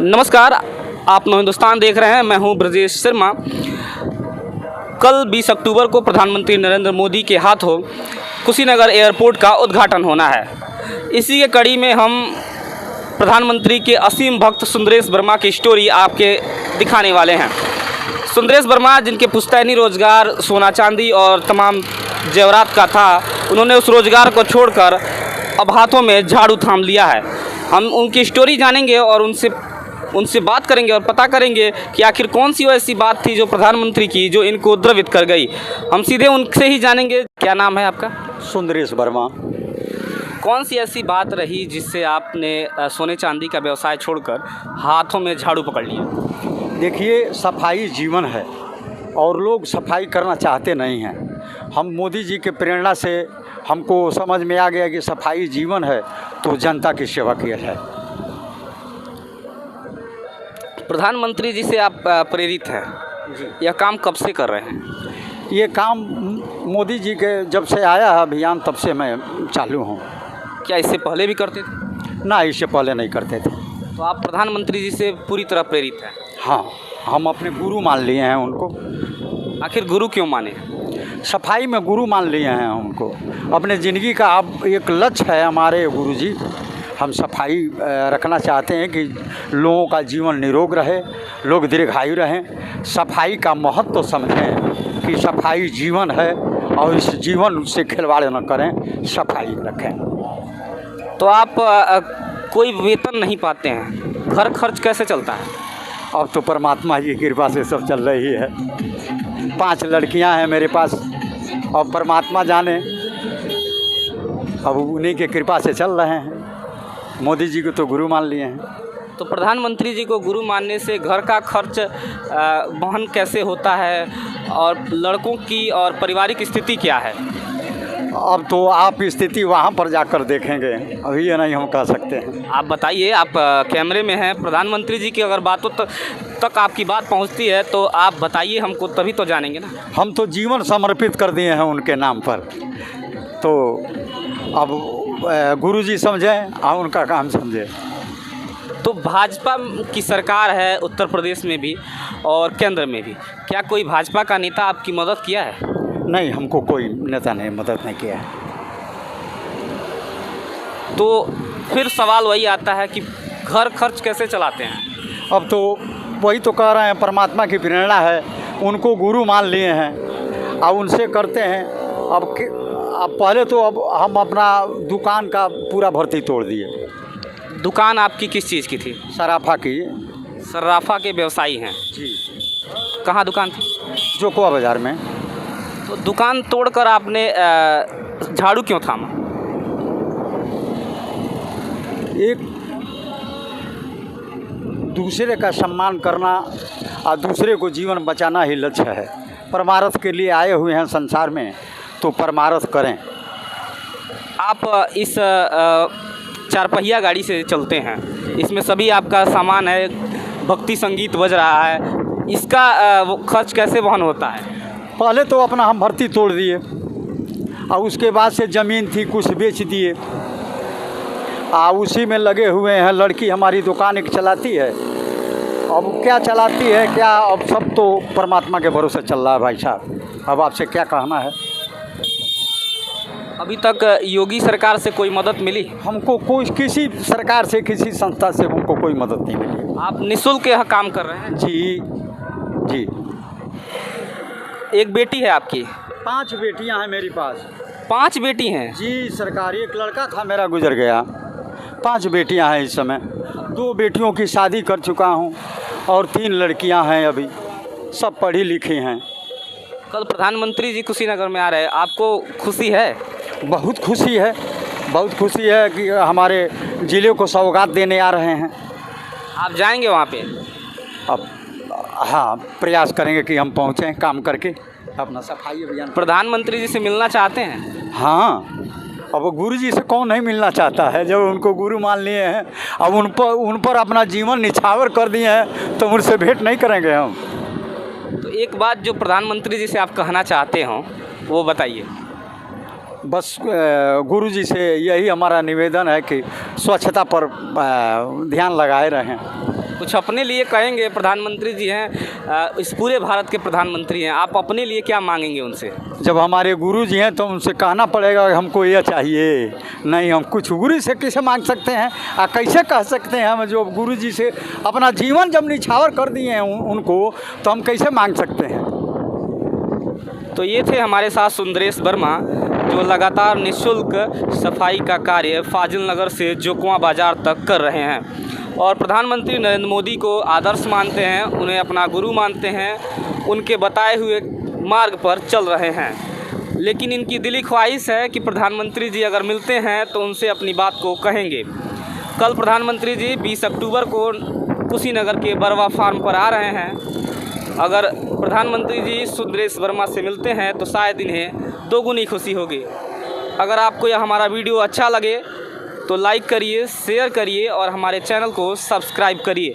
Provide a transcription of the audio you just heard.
नमस्कार, आप नव हिंदुस्तान देख रहे हैं। मैं हूं ब्रजेश शर्मा। कल 20 अक्टूबर को प्रधानमंत्री नरेंद्र मोदी के हाथों कुशीनगर एयरपोर्ट का उद्घाटन होना है। इसी के कड़ी में हम प्रधानमंत्री के असीम भक्त सुंदरेश वर्मा की स्टोरी आपके दिखाने वाले हैं। सुंदरेश वर्मा, जिनके पुश्तैनी रोजगार सोना चांदी और तमाम जेवरात का था, उन्होंने उस रोजगार को छोड़कर अब हाथों में झाड़ू थाम लिया है। हम उनकी स्टोरी जानेंगे और उनसे बात करेंगे और पता करेंगे कि आखिर कौन सी वो ऐसी बात थी जो प्रधानमंत्री की जो इनको द्रवित कर गई। हम सीधे उनसे ही जानेंगे। क्या नाम है आपका? सुंदरेश वर्मा। कौन सी ऐसी बात रही जिससे आपने सोने चांदी का व्यवसाय छोड़कर हाथों में झाड़ू पकड़ लिया? देखिए, सफाई जीवन है और लोग सफाई करना चाहते नहीं हैं। हम मोदी जी के प्रेरणा से हमको समझ में आ गया कि सफाई जीवन है तो जनता की सेवा किया जाए। प्रधानमंत्री जी से आप प्रेरित हैं, यह काम कब से कर रहे हैं? ये काम मोदी जी के जब से आया है अभियान तब से मैं चालू हूँ। क्या इससे पहले भी करते थे? ना, इससे पहले नहीं करते थे। तो आप प्रधानमंत्री जी से पूरी तरह प्रेरित हैं? हाँ, हम अपने गुरु मान लिए हैं उनको। आखिर गुरु क्यों माने? सफाई में गुरु मान लिए हैं उनको। अपने ज़िंदगी का अब एक लक्ष्य है हमारे गुरु जी। हम सफाई रखना चाहते हैं कि लोगों का जीवन निरोग रहे, लोग दीर्घायु रहें। सफाई का महत्व समझें कि सफाई जीवन है और इस जीवन से खिलवाड़ न करें, सफाई रखें। तो आप कोई वेतन नहीं पाते हैं, घर खर्च कैसे चलता है? अब तो परमात्मा की कृपा से सब चल रही है। 5 लड़कियां हैं मेरे पास और परमात्मा जाने, अब उन्हीं के कृपा से चल रहे हैं। मोदी जी को तो गुरु मान लिए हैं। तो प्रधानमंत्री जी को गुरु मानने से घर का खर्च वहन कैसे होता है और लड़कों की और पारिवारिक स्थिति क्या है? अब तो आप स्थिति वहाँ पर जाकर देखेंगे, अभी ये नहीं हम कह सकते हैं। आप बताइए, आप कैमरे में हैं, प्रधानमंत्री जी की अगर बातों तक आपकी बात पहुंचती है तो आप बताइए हमको, तभी तो जानेंगे ना। हम तो जीवन समर्पित कर दिए हैं उनके नाम पर, तो अब गुरुजी समझें और उनका काम समझें। तो भाजपा की सरकार है उत्तर प्रदेश में भी और केंद्र में भी, क्या कोई भाजपा का नेता आपकी मदद किया है? नहीं, हमको कोई नेता ने मदद नहीं किया है। तो फिर सवाल वही आता है कि घर खर्च कैसे चलाते हैं? अब तो वही तो कह रहे हैं, परमात्मा की प्रेरणा है, उनको गुरु मान लिए हैं और उनसे करते हैं। अब पहले तो अब हम अपना दुकान का पूरा भर्ती तोड़ दिए। दुकान आपकी किस चीज़ की थी? सराफा की। सर्राफा के व्यवसायी हैं जी। कहाँ दुकान थी? जोकुआ बाज़ार में। तो दुकान तोड़कर आपने झाड़ू क्यों थामा? एक दूसरे का सम्मान करना और दूसरे को जीवन बचाना ही लक्ष्य है। परमार्थ के लिए आए हुए हैं संसार में, तो परमार्थ करें। आप इस चारपहिया गाड़ी से चलते हैं, इसमें सभी आपका सामान है, भक्ति संगीत बज रहा है, इसका वो खर्च कैसे वहन होता है? पहले तो अपना हम भर्ती तोड़ दिए और उसके बाद से ज़मीन थी कुछ बेच दिए और उसी में लगे हुए हैं। लड़की हमारी दुकान एक चलाती है, अब क्या चलाती है क्या, अब सब तो परमात्मा के भरोसे चल रहा है भाई साहब। अब आपसे क्या कहना है। अभी तक योगी सरकार से कोई मदद मिली? हमको कोई किसी सरकार से, किसी संस्था से हमको कोई मदद नहीं मिली। आप निःशुल्क यह काम कर रहे हैं? जी जी। एक बेटी है आपकी? 5 बेटियां हैं मेरे पास। 5 बेटी हैं? जी सरकार, एक लड़का था मेरा गुजर गया। 5 बेटियां हैं इस समय। 2 बेटियों की शादी कर चुका हूं और 3 लड़कियां हैं, अभी सब पढ़ी लिखी हैं। कल प्रधानमंत्री जी कुशीनगर में आ रहे हैं, आपको खुशी है? बहुत खुशी है, बहुत खुशी है कि हमारे ज़िले को सौगात देने आ रहे हैं। आप जाएंगे वहाँ पे? अब हाँ, प्रयास करेंगे कि हम पहुँचें काम करके अपना सफाई अभियान। प्रधानमंत्री जी से मिलना चाहते हैं? हाँ, अब गुरु जी से कौन नहीं मिलना चाहता है, जब उनको गुरु मान लिए हैं, अब उन पर अपना जीवन निछावर कर दिए हैं, तो उनसे भेंट नहीं करेंगे हम। तो एक बात जो प्रधानमंत्री जी से आप कहना चाहते हो वो बताइए। बस गुरु जी से यही हमारा निवेदन है कि स्वच्छता पर ध्यान लगाए रहें। कुछ अपने लिए कहेंगे, प्रधानमंत्री जी हैं, इस पूरे भारत के प्रधानमंत्री हैं, आप अपने लिए क्या मांगेंगे उनसे? जब हमारे गुरु जी हैं तो उनसे कहना पड़ेगा कि हमको ये चाहिए। नहीं, हम कुछ गुरु से कैसे मांग सकते हैं और कैसे कह सकते हैं? हम जो गुरु जी से अपना जीवन जब निछावर कर दिए हैं उनको, तो हम कैसे मांग सकते हैं? तो ये थे हमारे साथ सुंदरेश वर्मा, जो लगातार निःशुल्क सफाई का कार्य फाजिल नगर से जोकुआ बाज़ार तक कर रहे हैं और प्रधानमंत्री नरेंद्र मोदी को आदर्श मानते हैं, उन्हें अपना गुरु मानते हैं, उनके बताए हुए मार्ग पर चल रहे हैं। लेकिन इनकी दिली ख्वाहिश है कि प्रधानमंत्री जी अगर मिलते हैं तो उनसे अपनी बात को कहेंगे। कल प्रधानमंत्री जी 20 अक्टूबर को कुशीनगर के बरवा फार्म पर आ रहे हैं। अगर प्रधानमंत्री जी सुंदरेश वर्मा से मिलते हैं तो शायद इन्हें दोगुनी खुशी होगी। अगर आपको यह हमारा वीडियो अच्छा लगे तो लाइक करिए, शेयर करिए और हमारे चैनल को सब्सक्राइब करिए।